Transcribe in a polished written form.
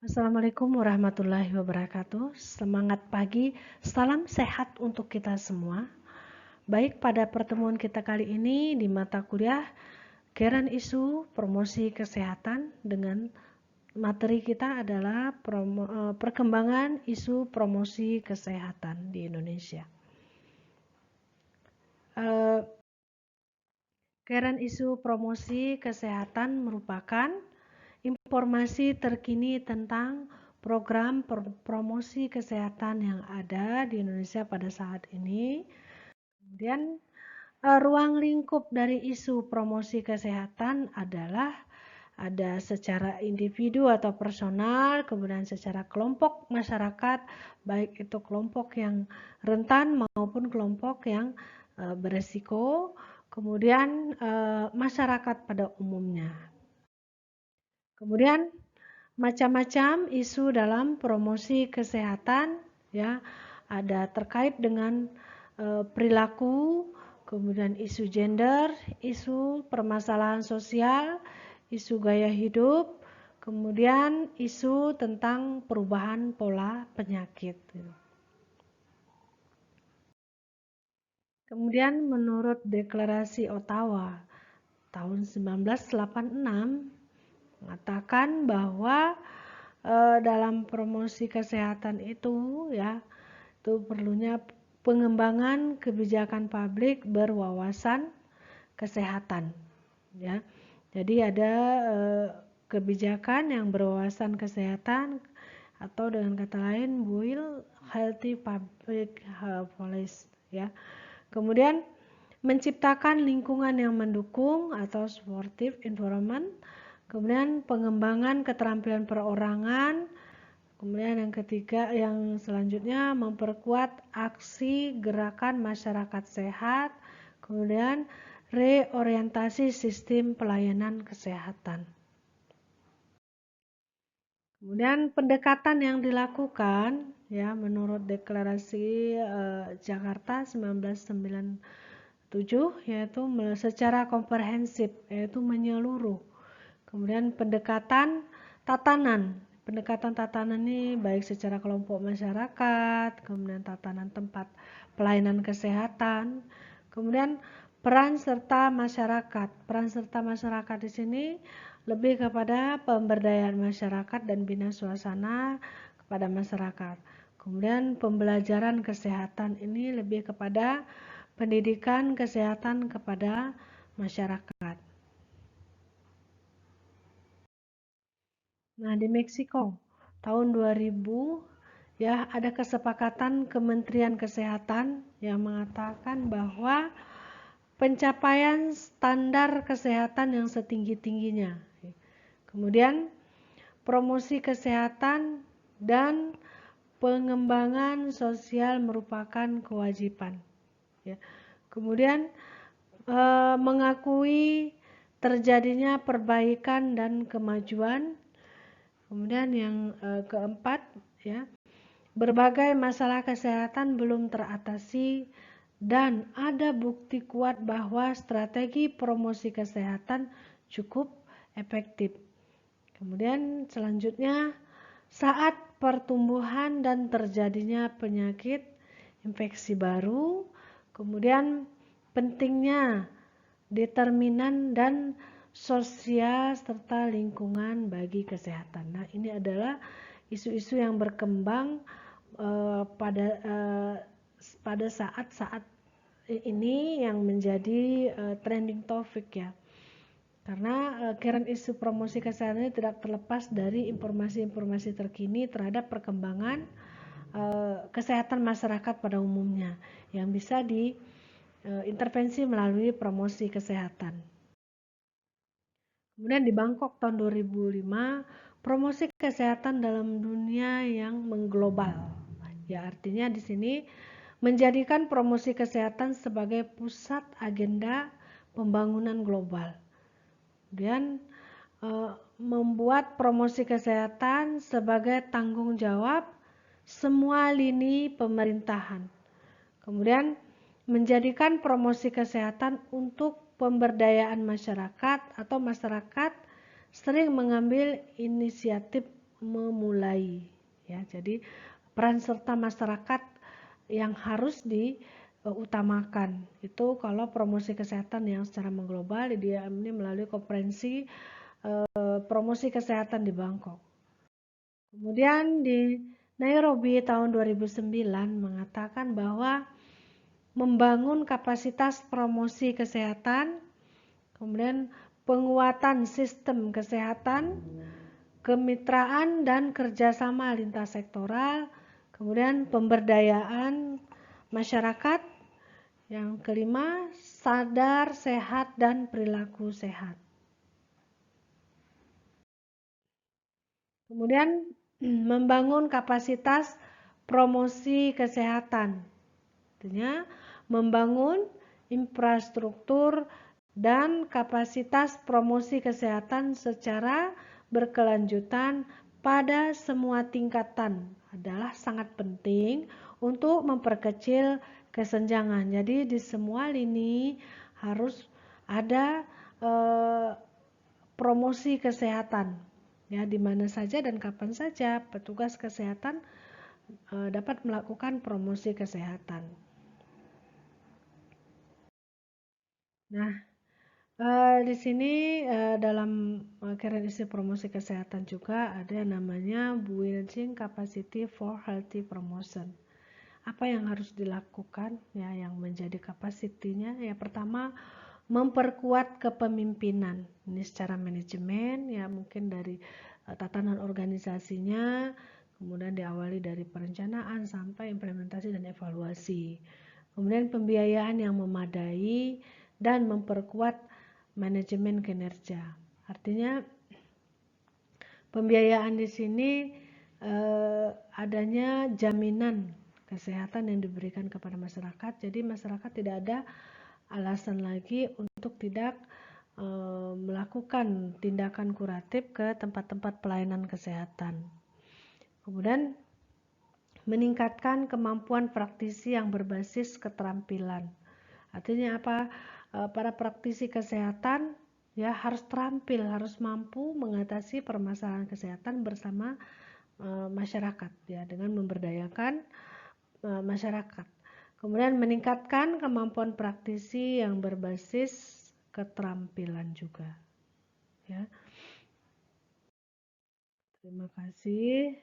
Assalamualaikum warahmatullahi wabarakatuh. Semangat pagi, salam sehat untuk kita semua. Baik, pada pertemuan kita kali ini di mata kuliah Current Issue Promosi Kesehatan dengan materi kita adalah perkembangan isu promosi kesehatan di Indonesia. Current Issue Promosi Kesehatan merupakan informasi terkini tentang program promosi kesehatan yang ada di Indonesia pada saat ini. Kemudian ruang lingkup dari isu promosi kesehatan adalah ada secara individu atau personal, kemudian secara kelompok masyarakat, baik itu kelompok yang rentan maupun kelompok yang beresiko, kemudian masyarakat pada umumnya. Kemudian macam-macam isu dalam promosi kesehatan, ya, ada terkait dengan perilaku, kemudian isu gender, isu permasalahan sosial, isu gaya hidup, kemudian isu tentang perubahan pola penyakit. Kemudian menurut Deklarasi Ottawa tahun 1986 mengatakan bahwa dalam promosi kesehatan itu, ya, itu perlunya pengembangan kebijakan publik berwawasan kesehatan, ya. Jadi ada kebijakan yang berwawasan kesehatan atau dengan kata lain build healthy public health policy, ya. Kemudian menciptakan lingkungan yang mendukung atau supportive environment, kemudian pengembangan keterampilan perorangan, kemudian yang ketiga, yang selanjutnya memperkuat aksi gerakan masyarakat sehat, kemudian reorientasi sistem pelayanan kesehatan. Kemudian pendekatan yang dilakukan, ya, menurut Deklarasi Jakarta 1997, yaitu secara komprehensif, yaitu menyeluruh. Kemudian pendekatan tatanan ini baik secara kelompok masyarakat, kemudian tatanan tempat pelayanan kesehatan, kemudian peran serta masyarakat. Peran serta masyarakat di sini lebih kepada pemberdayaan masyarakat dan bina suasana kepada masyarakat. Kemudian pembelajaran kesehatan ini lebih kepada pendidikan kesehatan kepada masyarakat. Nah, di Meksiko tahun 2000, ya, ada kesepakatan Kementerian Kesehatan yang mengatakan bahwa pencapaian standar kesehatan yang setinggi-tingginya. Kemudian promosi kesehatan dan pengembangan sosial merupakan kewajiban. Ya. Kemudian mengakui terjadinya perbaikan dan kemajuan. Kemudian yang keempat, ya, berbagai masalah kesehatan belum teratasi dan ada bukti kuat bahwa strategi promosi kesehatan cukup efektif. Kemudian selanjutnya, saat pertumbuhan dan terjadinya penyakit infeksi baru, kemudian pentingnya determinan dan sosial serta lingkungan bagi kesehatan. Nah, ini adalah isu-isu yang berkembang pada saat-saat ini yang menjadi trending topic, ya. Karena current isu promosi kesehatan ini tidak terlepas dari informasi-informasi terkini terhadap perkembangan kesehatan masyarakat pada umumnya yang bisa diintervensi melalui promosi kesehatan. Kemudian di Bangkok tahun 2005, promosi kesehatan dalam dunia yang mengglobal. Ya, artinya di sini menjadikan promosi kesehatan sebagai pusat agenda pembangunan global. Kemudian membuat promosi kesehatan sebagai tanggung jawab semua lini pemerintahan. Kemudian menjadikan promosi kesehatan untuk pemberdayaan masyarakat atau masyarakat sering mengambil inisiatif memulai ya. Jadi peran serta masyarakat yang harus diutamakan itu kalau promosi kesehatan yang secara mengglobal dia ini melalui konferensi promosi kesehatan di Bangkok. Kemudian di Nairobi tahun 2009 mengatakan bahwa membangun kapasitas promosi kesehatan, kemudian penguatan sistem kesehatan, kemitraan dan kerjasama lintas sektoral, kemudian pemberdayaan masyarakat, yang kelima sadar, sehat, dan perilaku sehat. Kemudian membangun kapasitas promosi kesehatan, artinya membangun infrastruktur dan kapasitas promosi kesehatan secara berkelanjutan pada semua tingkatan adalah sangat penting untuk memperkecil kesenjangan. Jadi di semua lini harus ada promosi kesehatan. Ya, di mana saja dan kapan saja petugas kesehatan dapat melakukan promosi kesehatan. Nah, di sini dalam Keren Isi Promosi Kesehatan juga ada yang namanya Building Capacity for Healthy Promotion. Apa yang harus dilakukan ya yang menjadi kapasitinya? Ya pertama memperkuat kepemimpinan. Ini secara manajemen ya mungkin dari tatanan organisasinya, kemudian diawali dari perencanaan sampai implementasi dan evaluasi. Kemudian pembiayaan yang memadai dan memperkuat manajemen kinerja. Artinya pembiayaan di sini adanya jaminan kesehatan yang diberikan kepada masyarakat. Jadi masyarakat tidak ada alasan lagi untuk tidak melakukan tindakan kuratif ke tempat-tempat pelayanan kesehatan. Kemudian meningkatkan kemampuan praktisi yang berbasis keterampilan. Artinya apa? Para praktisi kesehatan ya harus terampil, harus mampu mengatasi permasalahan kesehatan bersama masyarakat ya dengan memberdayakan masyarakat. Kemudian meningkatkan kemampuan praktisi yang berbasis keterampilan juga. Ya. Terima kasih.